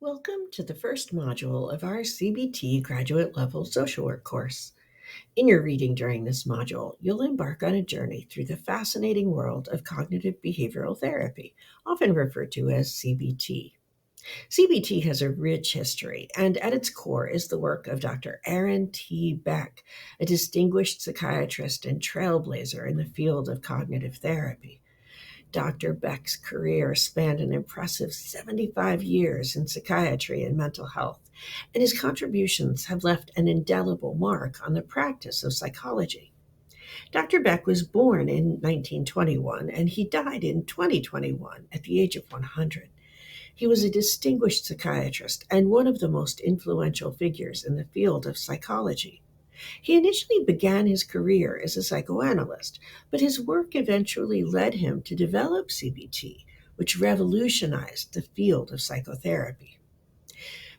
Welcome to the first module of our CBT graduate level social work course. In your reading during this module, you'll embark on a journey through the fascinating world of cognitive behavioral therapy, often referred to as CBT. CBT has a rich history, and at its core is the work of Dr. Aaron T. Beck, a distinguished psychiatrist and trailblazer in the field of cognitive therapy. Dr. Beck's career spanned an impressive 75 years in psychiatry and mental health, and his contributions have left an indelible mark on the practice of psychology. Dr. Beck was born in 1921 and he died in 2021 at the age of 100. He was a distinguished psychiatrist and one of the most influential figures in the field of psychology. He initially began his career as a psychoanalyst, but his work eventually led him to develop CBT, which revolutionized the field of psychotherapy.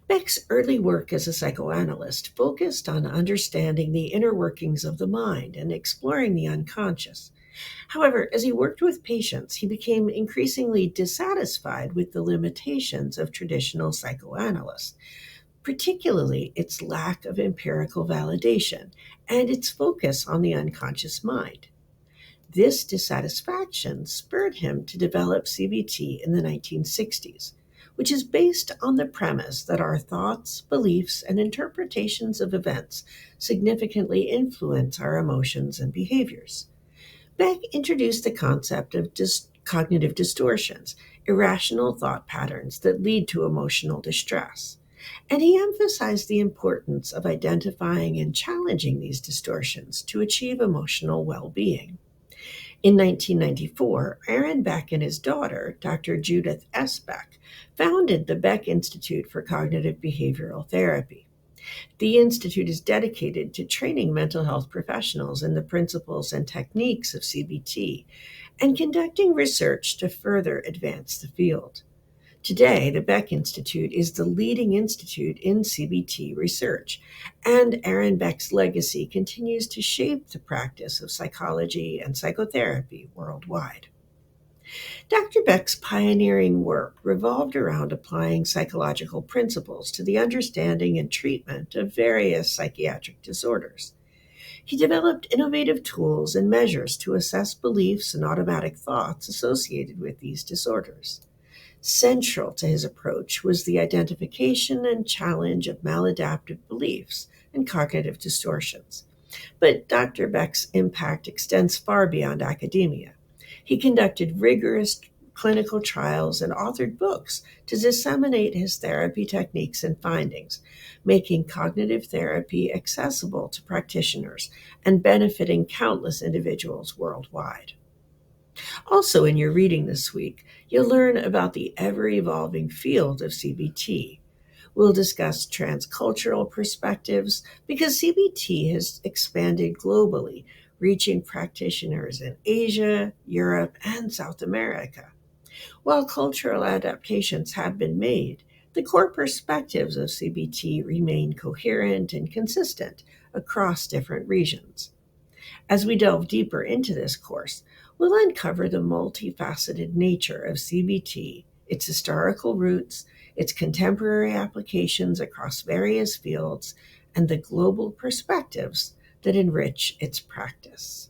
Beck's early work as a psychoanalyst focused on understanding the inner workings of the mind and exploring the unconscious. However, as he worked with patients, he became increasingly dissatisfied with the limitations of traditional psychoanalysts, particularly its lack of empirical validation and its focus on the unconscious mind. This dissatisfaction spurred him to develop CBT in the 1960s, which is based on the premise that our thoughts, beliefs, and interpretations of events significantly influence our emotions and behaviors. Beck introduced the concept of cognitive distortions, irrational thought patterns that lead to emotional distress. And he emphasized the importance of identifying and challenging these distortions to achieve emotional well being. In 1994, Aaron Beck and his daughter, Dr. Judith S. Beck, founded the Beck Institute for Cognitive Behavioral Therapy. The Institute is dedicated to training mental health professionals in the principles and techniques of CBT and conducting research to further advance the field. Today, the Beck Institute is the leading institute in CBT research, and Aaron Beck's legacy continues to shape the practice of psychology and psychotherapy worldwide. Dr. Beck's pioneering work revolved around applying psychological principles to the understanding and treatment of various psychiatric disorders. He developed innovative tools and measures to assess beliefs and automatic thoughts associated with these disorders. Central to his approach was the identification and challenge of maladaptive beliefs and cognitive distortions. But Dr. Beck's impact extends far beyond academia. He conducted rigorous clinical trials and authored books to disseminate his therapy techniques and findings, making cognitive therapy accessible to practitioners and benefiting countless individuals worldwide. Also, in your reading this week, you'll learn about the ever evolving field of CBT. We'll discuss transcultural perspectives because CBT has expanded globally, reaching practitioners in Asia, Europe, and South America. While cultural adaptations have been made, the core perspectives of CBT remain coherent and consistent across different regions. As we delve deeper into this course, we'll uncover the multifaceted nature of CBT, its historical roots, its contemporary applications across various fields, and the global perspectives that enrich its practice.